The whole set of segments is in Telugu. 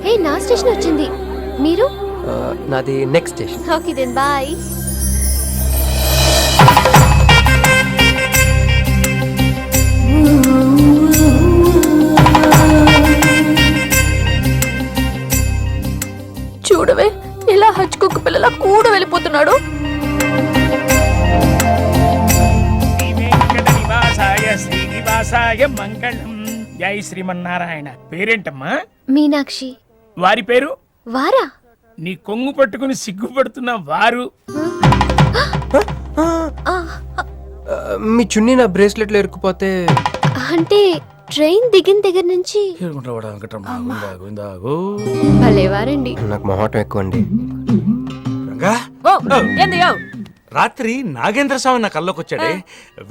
ఏ నా స్టేషన్ వచ్చింది. మీరు? నాది next station. Okay then bye. చూడవే ఇలా హచ్చుకుక్క పిల్లల కూడా వెళ్ళిపోతున్నాడు. శ్రీనివాసాయ మంగళం. జై శ్రీమన్నారాయణ. పేరేంటమ్మా? మీనాక్షి. వారి పేరు? వారా? నీ కొంగు పట్టుకుని సిగ్గుపడుతున్న వారు. మీ చున్నీ నా బ్రేస్లెట్ లో ఇరుక్కుపోతే అంటే ట్రైన్ దిగిన దగ్గర నుంచి భలేవారండి. నాకు మొహాటం ఎక్కువ అండి. రాత్రి నాగేంద్ర స్వామి నా కల్లోకి వచ్చాడే,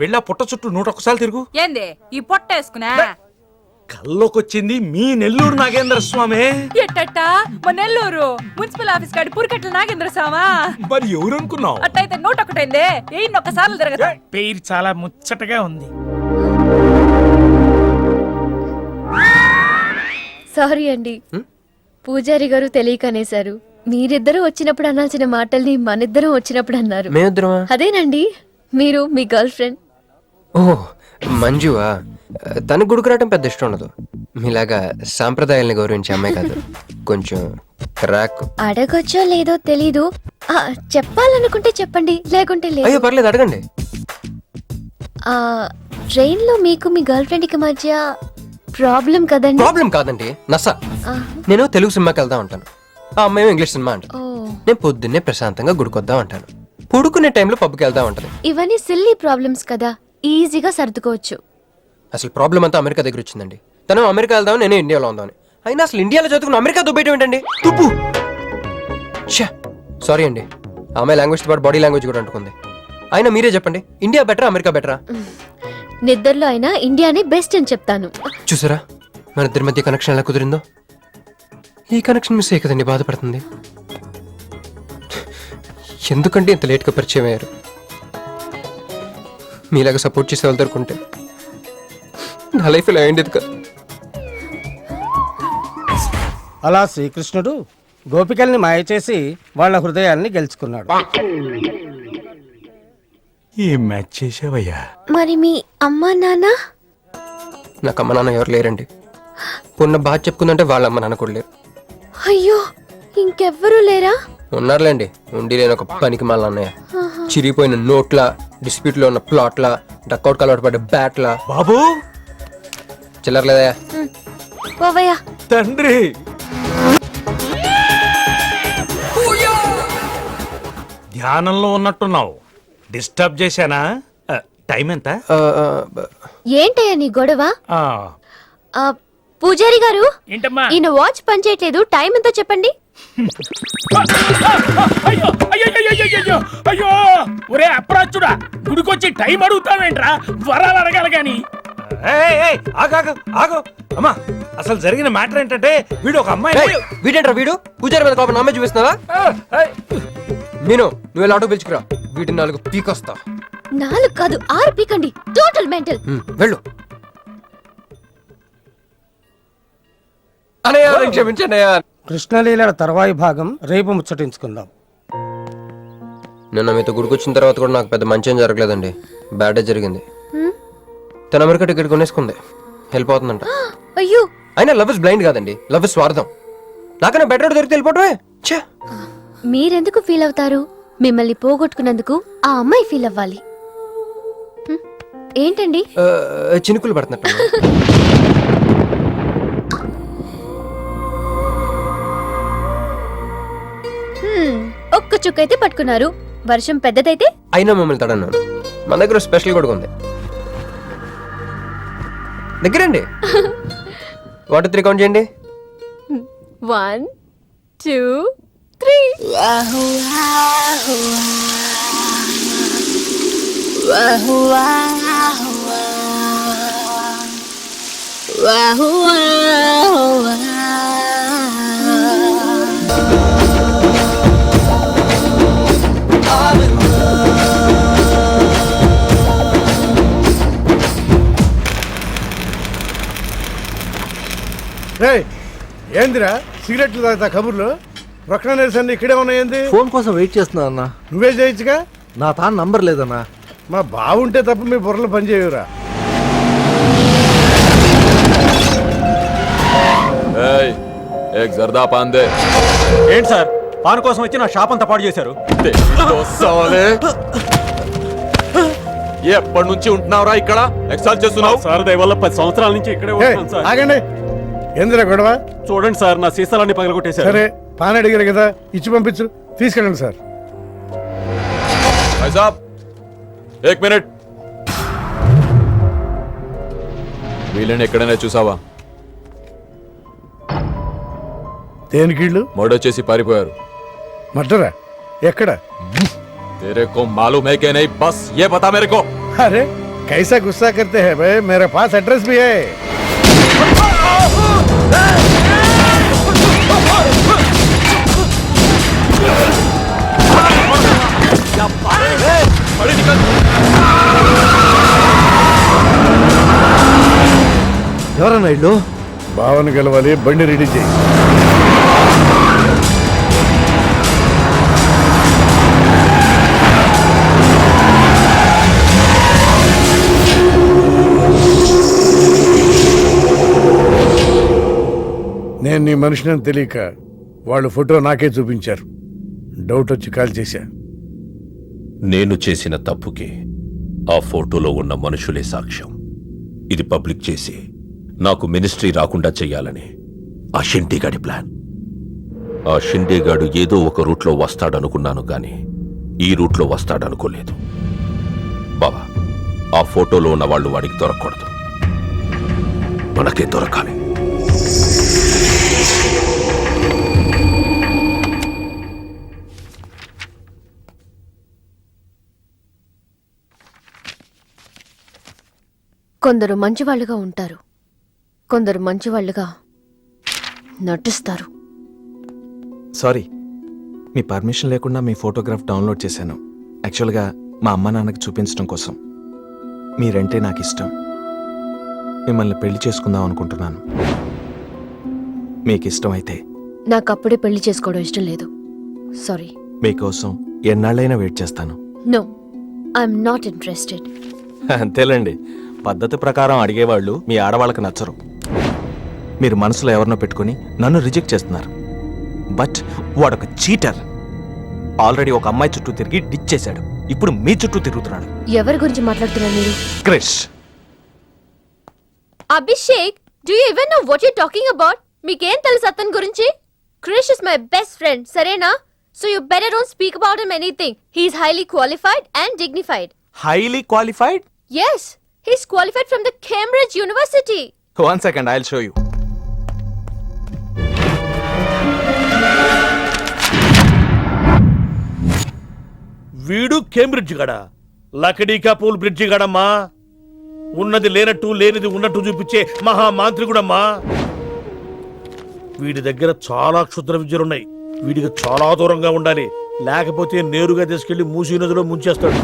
వెళ్ళా పుట్ట చుట్టూ 101 తిరుగు. ఏంది ఈ పొట్ట వేసుకున్నా? కల్లోకి వచ్చింది మీ నెల్లూరు నాగేంద్ర స్వామి. ఎట్టట్ట మా నెల్లూరు మున్సిపల్ ఆఫీస్ కాడి పురికట్ల నాగేంద్ర స్వామా? మరి ఎవరు అనుకున్నావు? అట్టయితే 101 ఎయిన్ ఒక్కసార్లు తిరగదు. పేరు చాలా ముచ్చటగా ఉంది. సారీ అండి, పూజారి గారు తెలియకనేశారు. మీరిద్దరూ వచ్చినప్పుడు అనాల్సిన మాటల్ని మనిద్దరం వచ్చినప్పుడు అన్నారు. మేమిద్దరమా? అదేనండి, మీరు మీ గర్ల్ ఫ్రెండ్. ఓ మంజువా? తనకు గుడికి రావటం పెద్ద ఇష్టం ఉండదు. మీలాగా సాంప్రదాయాల్ని గౌరవించే అమ్మాయి కాదు, కొంచెం క్రాక్. అడగొచ్చో లేదో తెలీదు, చెప్పాలనుకుంటే చెప్పండి, లేకుంటే లేదు. అయ్యో పర్లేదు, అడగండి. ట్రైన్ లో మీకు మీ గర్ల్ ఫ్రెండ్ కి మధ్య ప్రాబ్లం కదండి? ప్రాబ్లం కాదండి, నస. నేను తెలుగు సినిమాకి వెళ్తా ఉంటాను, ఆ అమ్మాయి ఇంగ్లీష్ సినిమా అంట. నేను పొద్దున్నే ప్రశాంతంగా గుడికొద్దాం అంటాను, పడుకునే టైంలో పబ్కి వెళ్తా ఉంటది. ఇవన్నీ సిల్లీ ప్రాబ్లమ్స్ కదా, ఈజీగా సర్దుకోవచ్చు. అసలు ప్రాబ్లం అంతా అమెరికా దగ్గర వచ్చిందండి. తను అమెరికా వెళ్దాం, నేను ఇండియాలో ఉందామని. అయినా అసలు ఇండియాలో చదువుకుని అమెరికా దుబ్బేయటం ఏంటండి? తుప్పు. సారీ అండి, ఆమె లాంగ్వేజ్ తో పాటు బాడీ లాంగ్వేజ్ కూడా అంటుకుంది. అయినా మీరే చెప్పండి, ఇండియా బెటరా అమెరికా బెటరా? నిద్రలో అయినా ఇండియానే బెస్ట్ అని చెప్తాను. చూసారా మన ఇద్దరి మధ్య కనెక్షన్ ఎలా కుదిరిందో? ఈ కనెక్షన్ మిస్ అయ్యే కదండి బాధపడుతుంది. ఎందుకంటే ఇంత లేట్గా పరిచయం అయ్యారు? మీలాగా సపోర్ట్ చేసే వాళ్ళు దొరుకుంటే నా లైఫ్ ఇలా అయ్యేది కదా. అలా శ్రీకృష్ణుడు గోపికల్ని మాయ చేసి వాళ్ళ హృదయాల్ని గెలుచుకున్నాడు. ఏం మ్యాచ్ చేసావయ్యా? మరి మీ అమ్మా నాన్న? నాకు అమ్మ నాన్న ఎవరు లేరండి. పొన్న బాధ చెప్పుకుందంటే వాళ్ళ అమ్మ నాన్న కూడా లేరు. అయ్యో, ఇంకెవ్వరూ లేరా? ఉన్నారులేండి, ఉండి లేని ఒక పనికి మళ్ళీ అన్నయ్య. చిరిగిపోయిన నోట్ల, డిస్ప్యూట్ లో ఉన్న ప్లాట్ల, డక్అౌట్ కలవట పడ్డ బ్యాట్ల. బాబు చిల్లర్లేదా? పోవయ్యా. తండ్రి ధ్యానంలో ఉన్నట్టున్నావు, డిస్టర్బ్ చేశానా? టైం ఎంత? ఏంటయ్యా నీ గొడవ? ఆ, పూజారి గారు, ఏంటమ్మా? ఈయన వాచ్ పనిచేయట్లేదు, టైం ఎంతో చెప్పండి. అయ్యో అయ్యో అయ్యో అయ్యో, ఒరే అప్రాచుడా, గుడికొచ్చి టైం అడుగుతావేంట్రా? వరాలు అడగాలి గాని. ఆగు అమ్మా, అసలు జరిగిన మ్యాటర్ ఏంటంటే వీడు ఒక అమ్మాయి. వీడేంట్రా వీడు? పూజారి మీద కోపం నామే చూపిస్తున్నావా? నేను నువ్వు ఎలా ఆటో పిలుచుకురా, వీటిని 4 పీకొస్తా. 4 కాదు 6 పీకండి, టోటల్ మెంటల్. వెళ్ళు అనయ్య, క్షమించండి. కృష్ణలీలల తర్వాయి భాగం రేపు ముచ్చటించుకుందాం. నిన్న మీతో గుడికొచ్చిన తర్వాత కూడా నాకు పెద్ద మంచి ఏం జరగలేదండి, బ్యాడే జరిగింది. తన అమెరికా టికెట్ కొనేసుకుంది, వెళ్ళిపోతుందంట. అయ్యో, అయినా లవ్ ఇస్ బ్లైండ్ కాదండి, లవ్ ఇస్ స్వార్థం. నాకన్నా బెటర్ దొరికి వెళ్ళిపోవటమే. మీరెందుకు ఫీల్ అవుతారు? మిమ్మల్ని పోగొట్టుకున్నందుకు ఆ అమ్మాయి ఫీల్ అవ్వాలి. ఏంటండి చినుకులు పడుతున్నట్టు. ఒక్క చుక్కైతే పట్టుకున్నారు, వర్షం పెద్దదైతే? అయినా మమ్మల్ని తడన్నాను. మన దగ్గర స్పెషల్ కూడా ఉంది, దగ్గరండి. 1 2 3 కౌంట్ చేయండి. 1 2 3. ఏందిరా సిగరెట్లు తాగుతా కబుర్లు రొక్కన నిరసన ఇక్కడే ఉన్నాయంది. ఫోన్ కోసం వెయిట్ చేస్తున్నా అన్నా. నువ్వే చేయొచ్చుగా. నా తాను నంబర్ లేదన్నా. మా బావుంటే తప్ప మీ బుర్రలు పనిచేయవురా. జర్దా పాందే. ఏంటి సార్ పాన్ కోసం వచ్చి నా షాప్ అంతా పాడు చేశారు. ఎప్పటి నుంచి ఉంటున్నావురా ఇక్కడ? ఎక్సైజ్ చేస్తున్నావు? సార్ దయవల్ల 10 సంవత్సరాల నుంచి ఇక్కడే ఉంటున్నాను సార్. ఆగండి. ఏందిరా గొడవ? చూడండి సార్ నా సీసాలన్నీ పగలగొట్టేశారు. సరే పాన్ అడిగారు కదా ఇచ్చి పంపించు. తీసుకెళ్ళండి సార్. भाई साहब 1 मिनट. వీళ్ళని ఎక్కడైనా చూసావా? దేనికీళ్ళు మర్డర్ చేసి పారిపోయారు. మర్డరా? ఎక్కడ? तेरे को मालूम है कि नहीं? बस ये बता मेरे को. अरे कैसा गुस्सा करते हैं भाई, मेरे पास एड्रेस भी है. ఎవరన్నా ఇల్లు? భావన గెలవాలి, బండి రెడీ చేయి. నేను నీ మనిషిని తెలియక వాళ్ళు ఫోటో నాకే చూపించారు. డౌట్ వచ్చి కాల్ చేశా. నేను చేసిన తప్పుకి ఆ ఫోటోలో ఉన్న మనుషులే సాక్ష్యం. ఇది పబ్లిక్ చేసి నాకు మినిస్ట్రీ రాకుండా చెయ్యాలని ఆ షిండేగాడి ప్లాన్. ఆ షిండేగాడు ఏదో ఒక రూట్లో వస్తాడనుకున్నాను గాని ఈ రూట్లో వస్తాడనుకోలేదు. బాబా, ఆ ఫోటోలో ఉన్న వాళ్ళు వాడికి దొరకకూడదు, మనకే దొరకాలి. కొందరు మంచివాళ్ళుగా ఉంటారు, కొందరు మంచివాళ్ళుగా నటిస్తారు. సారీ, మీ పర్మిషన్ లేకుండా మీ ఫోటోగ్రాఫ్ డౌన్లోడ్ చేశాను. యాక్చువల్గా మా అమ్మ నాన్నకి చూపించడం కోసం. మీరంటే నాకు ఇష్టం. మిమ్మల్ని పెళ్లి చేసుకుందాం అనుకుంటున్నాను. మీకు ఇష్టం అయితే. నాకు అప్పుడే పెళ్లి చేసుకోవడం ఇష్టం లేదు. సారీ. మీకోసం ఎన్నాళ్ళైనా వెయిట్ చేస్తాను. No, I'm not interested. అంతేలేండి, పద్ధతి ప్రకారం అడిగేవాళ్ళు మీ ఆడవాళ్ళకి నచ్చరు. మీరు మనసులో ఎవరినో పెట్టుకుని నన్ను రిజెక్ట్ చేస్తున్నారు. బట్ వాడొక చీటర్. ఆల్రెడీ ఒక అమ్మాయి చుట్టూ తిరిగి డిచ్ చేశాడు. ఇప్పుడు మీ చుట్టూ తిరుగుతున్నాడు. ఎవరి గురించి మాట్లాడుతున్నారు మీరు? Krish. Abhishek, do you even know what you talking about? మీకేం తెలుసు అతని గురించి? Krish is my best friend, సరేనా? So you better don't speak about him anything. He is highly qualified and dignified. Highly qualified? Yes, he's qualified from the Cambridge University. 1 second, I'll show you. వీడు కేంబ్రిడ్జ్ గడ, లకడీకా పూల్ బ్రిడ్జి గడమ్మా. ఉన్నది లేనట్టు, లేనిది ఉన్నట్టు చూపించే మహా మాంత్రికుడమ్మా. వీడి దగ్గర చాలా క్షుద్ర విద్యలున్నాయి. వీడికి చాలా దూరంగా ఉండాలి, లేకపోతే నేరుగా తీసుకెళ్లి మూసీ నదిలో ముంచేస్తాడు.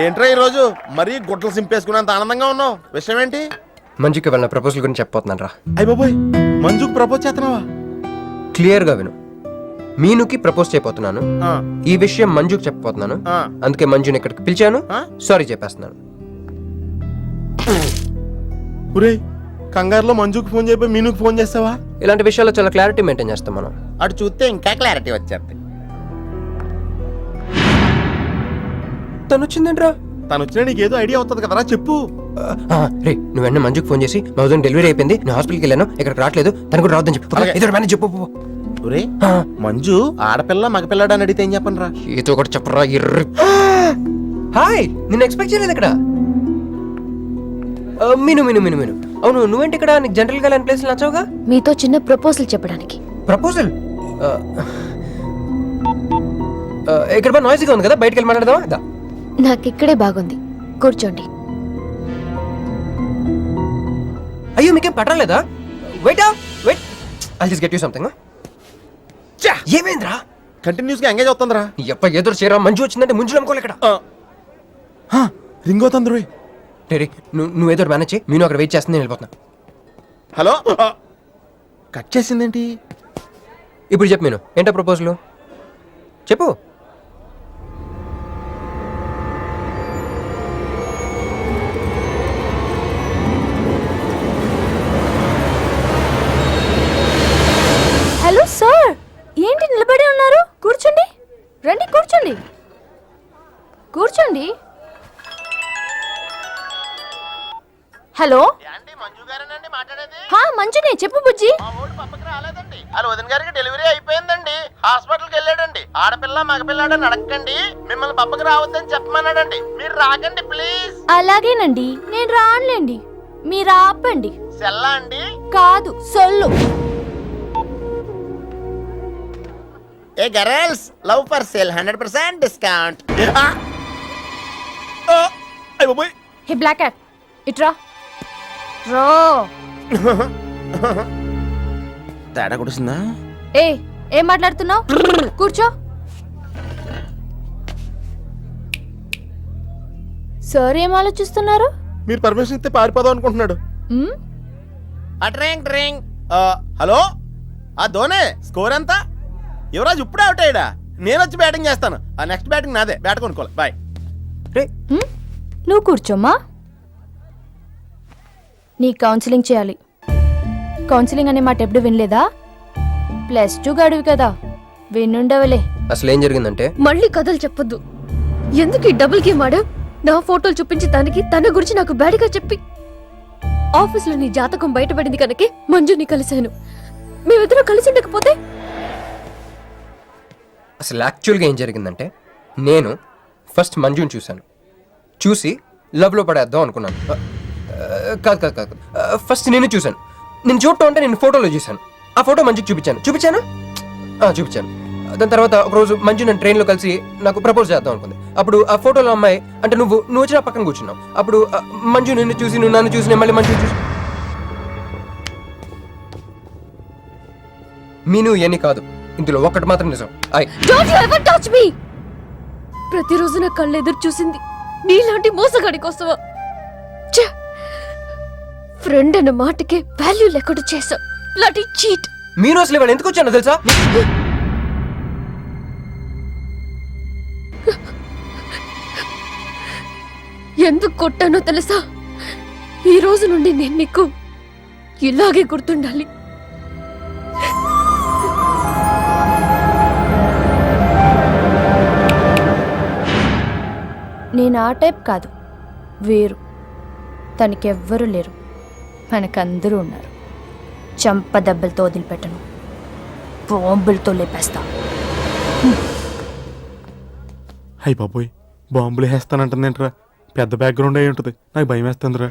ఏంట్రా ఈరోజు మరీ గుట్టలు సింపేసుకున్నంత ఆనందంగా ఉన్నావు? విషయం ఏంటి? మంజుకి వెళ్ళిన ప్రపోజల్ గురించి చెప్పబోతున్నాను రా. అయ్య బాబోయ్, మంజుకు ప్రపోజ్ చేస్తున్నావా? క్లియర్ గా విను. మీనుకి ప్రపోజ్ చేయబోతున్నాను. ఈ విషయం మంజుకి చెప్పబోతున్నాను. అందుకే మంజుని ఇక్కడికి పిలిచాను. సారీ చెప్పేస్తున్నాను. ఒరే, కంగారులో మంజుకి ఫోన్ చెప్పి మీనుకి ఫోన్ చేస్తావా? ఇలాంటి విషయాల్లో చాలా క్లారిటీ మెయింటైన్ చేస్తాం మనం. అటు చూస్తే ఇంకా క్లారిటీ వచ్చేది. తను వచ్చిందేంట్రా? తను వచ్చినా నీకేదో ఐడియా అవుతుంది కదరా, చెప్పు. రే, నువ్వు వెంటనే మంజుకి ఫోన్ చేసి మా వదిన డెలివరీ అయిపోయింది, నేను హాస్పిటల్కి వెళ్ళాను, ఇక్కడికి రావట్లేదు, తను కూడా రావద్దని చెప్పు. చెప్పు. ఒరే, మంజు ఆడపిల్ల మగపిల్లాడు అని అడిగితే ఏం చెప్పను రా? ఏదో ఒకటి చెప్పరా. హాయ్, నిన్ను ఎక్స్పెక్ట్ చేయలేదు ఇక్కడ. మిను మిను మిను మిను అవును నువ్వేంటి ఇక్కడ? నీకు జనరల్ గా లేని ప్లేస్ నచ్చవుగా? మీతో చిన్న ప్రపోజల్ చెప్పడానికి. ప్రపోజల్? ఇక్కడ నాయిస్గా ఉంది కదా, బయటకు వెళ్ళి మాట్లాడదామా? నాకు ఇక్కడే బాగుంది, కూర్చోండి. అయ్యో మీకేం పట్టలేదా? Wait wait, I'll just get you something. ఏమైందిరా? కంటిన్యూస్ గా ఎంగేజ్ అవుతుందిరా. ఎప్ప ఎదురు చేయరా, మంచి వచ్చిందంటే ముందు నమ్ముకోలే ఇక్కడ. రింగ్ అవుతుంది రోయ్. రే నువ్వు ఏదో మేనేజ్ చేయి, నేను అక్కడ వెయిట్ చేస్తుంది, నేను వెళ్ళిపోతున్నా. హలో, కట్ చేసిందేంటి? ఇప్పుడు చెప్పు నేను, ఏంటో ప్రపోజల్ చెప్పు. హలో సార్, ఏంటి నిలబడి ఉన్నారు? కూర్చోండి, రండి కూర్చోండి, కూర్చోండి. హలో, మంజునే, చెప్పు బుజ్జి. రాలేదండి, వాళ్ళ వదిన గారికి డెలివరీ అయిపోయిందండి, హాస్పిటల్కి వెళ్ళాడండి. ఆడపిల్ల మగపిల్లాడని అడగండి, మిమ్మల్ని పప్పకి రావద్దని చెప్పమన్నాడండి. మీరు రాకండి ప్లీజ్. అలాగేనండి, నేను రానులేండి, మీరు ఆపండి. సెల్లా అండి? కాదు, సొల్లు. ఏ girls, love for sale 100% discount. Hey black cat, ఇట్రా రో. తేడా కొడుతుందా? ఏం మాట్లాడుతున్నావు? కూర్చో. సార్ ఏం ఆలోచిస్తున్నారు? మీరు పర్మిషన్ ఇస్తే పారిపోదాం అనుకుంటున్నాడు. డ్రింక్. హలో, ఆ ధోనే స్కోర్ ఎంత? యువరాజ్ ఇప్పుడే అవుట్ అయ్యాడా? నేను వచ్చి బ్యాటింగ్ చేస్తాను. ఆ నెక్స్ట్ బ్యాటింగ్ నాదే, బ్యాట్ కొనుక్కోవాలి. బాయ్. నువ్వు కూర్చోమ్మా. నీ కౌన్సిలింగ్ చేయాలి. కౌన్సిలింగ్ అనే మాట ఎప్పుడు వినలేదా? +2 గడువు కదా, వినుండవలే. అసలు ఏం జరిగిందంటే, మళ్ళీ కథలు చెప్పొద్దు. ఎందుకు ఈ డబుల్ గేమ్ ఆడా? నా ఫోటోలు చూపించి దానికి తన గురించి నాకు బ్యాడ్గా చెప్పి ఆఫీస్లో నీ జాతకం బయటపడింది కనుకే మంజుని కలిశాను. మేమిద్దరూ కలిసి ఉండకపోతే? అసలు యాక్చువల్గా ఏం జరిగిందంటే, నేను ఫస్ట్ మంజుని చూశాను, చూసి లవ్లో పడేద్దాం అనుకున్నాను. కాదు, ఫస్ట్ నేను చూశాను. నేను చూడటం అంటే నేను ఫోటోలో చూశాను. ఆ ఫోటో మంజుకి చూపించాను. దాని తర్వాత ఒకరోజు మంజు నేను ట్రైన్లో కలిసి నాకు ప్రపోజ్ చేద్దాం అనుకుంది. అప్పుడు ఆ ఫోటోలో అమ్మాయి అంటే నువ్వు వచ్చి నా పక్కన కూర్చున్నావు. అప్పుడు మంజు నిన్ను చూసి, నువ్వు నన్ను చూసి, నేను మళ్ళీ మంజుని చూసి. మీను ఇవన్నీ కాదు, ఇందులో ఒక్కటి మాత్రం నిజం. Don't you ever touch me! ప్రతిరోజు నా కళ్ళు ఎదురు చూసింది నీలాంటి మోసగాడి కోసమా? ఫ్రెండ్ అన్న మాటకే వాల్యూ లేకుండా చేశావు. Bloody cheat. మీను అసలు ఇవాళ ఎందుకు వచ్చానో తెలుసా? ఎందుకు కొట్టానో తెలుసా? ఈ రోజు నుండి నేను నీకు ఇలాగే గుర్తుండాలి. నేను ఆ టైప్ కాదు, వేరు. తనకెవ్వరూ లేరు, మనకందరూ ఉన్నారు. చంప దెబ్బలతో వదిలిపెట్టను, బాంబులతో లేపేస్తా. అయ్యి బాబోయ్, బాంబులు వేస్తానంటుందేంట్రా? పెద్ద బ్యాక్గ్రౌండ్ అయి ఉంటుంది, నాకు భయం వేస్తుందిరా.